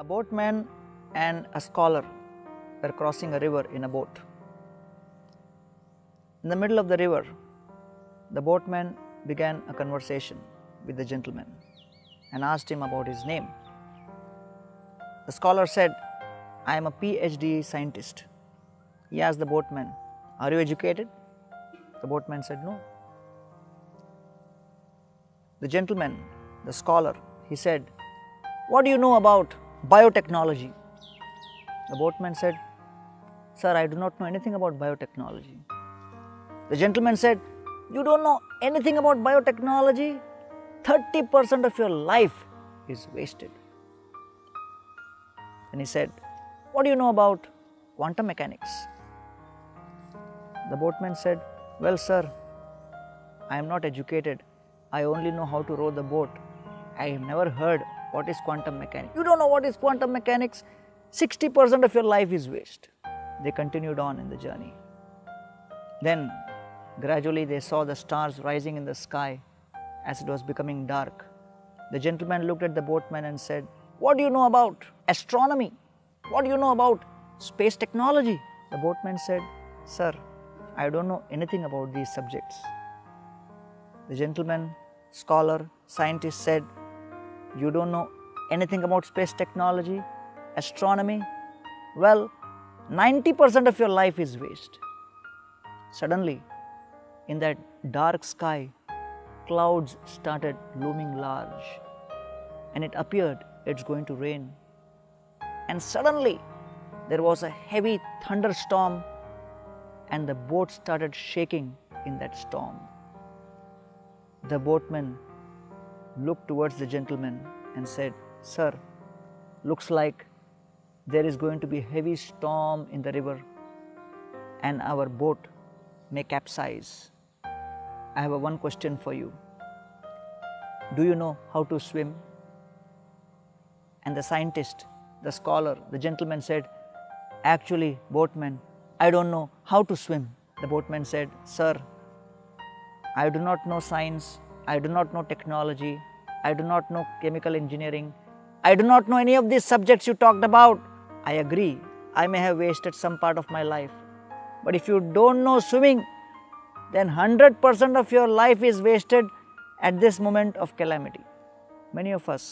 A boatman and a scholar were crossing a river in a boat. In the middle of the river, the boatman began a conversation with the gentleman and asked him about his name. The scholar said, "I am a PhD scientist." He asked the boatman, "Are you educated?" The boatman said, "No." The gentleman, the scholar, he said, "What do you know about biotechnology?" The boatman said, "Sir, I do not know anything about biotechnology." The gentleman said, "You don't know anything about biotechnology? 30% of your life is wasted." Then he said, "What do you know about quantum mechanics?" The boatman said, "Well, sir, I am not educated. I only know how to row the boat. I have never heard what is quantum mechanics." "You don't know what is quantum mechanics? 60% of your life is waste." They continued on in the journey. Then gradually they saw the stars rising in the sky as it was becoming dark. The gentleman looked at the boatman and said, "What do you know about astronomy? What do you know about space technology?" The boatman said, "Sir, I don't know anything about these subjects." The gentleman, scholar, scientist said, "You don't know anything about space technology, astronomy? Well, 90% of your life is waste." Suddenly, in that dark sky, clouds started looming large, and it appeared it's going to rain. And suddenly, there was a heavy thunderstorm, and the boat started shaking in that storm. The boatman looked towards the gentleman and said, "Sir, looks like there is going to be a heavy storm in the river and our boat may capsize. I have one question for you. Do you know how to swim?" And the scientist, the scholar, the gentleman said, "Actually, boatman, I don't know how to swim." The boatman said, "Sir, I do not know science, I do not know technology, I do not know chemical engineering, I do not know any of these subjects you talked about. I agree, I may have wasted some part of my life. But if you don't know swimming, then 100% of your life is wasted at this moment of calamity." Many of us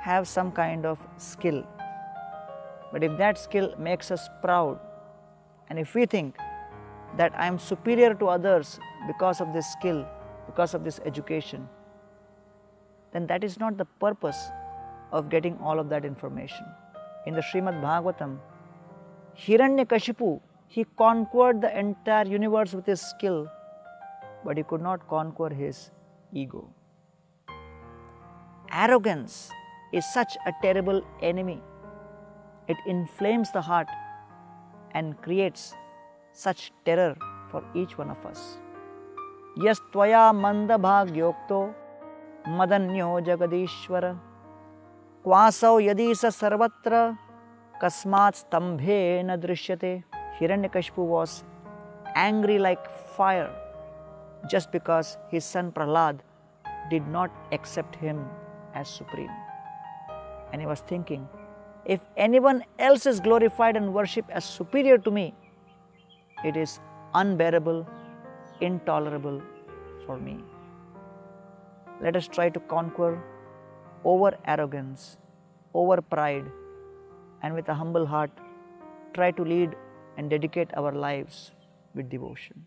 have some kind of skill, but if that skill makes us proud, and if we think that I am superior to others because of this skill, because of this education, then that is not the purpose of getting all of that information. In the Srimad Bhagavatam, Hiranyakashipu, he conquered the entire universe with his skill, but he could not conquer his ego. Arrogance is such a terrible enemy. It inflames the heart and creates such terror for each one of us. Yas tvaya manda bhagyokto madanyo jagadishwara kvasau yadi sa sarvatra kasmat stambhe na drishyate. Hiranyakashipu was angry like fire just because his son Prahlad did not accept him as supreme. And he was thinking, if anyone else is glorified and worshipped as superior to me, it is unbearable, intolerable for me. Let us try to conquer over arrogance, over pride, and with a humble heart, try to lead and dedicate our lives with devotion.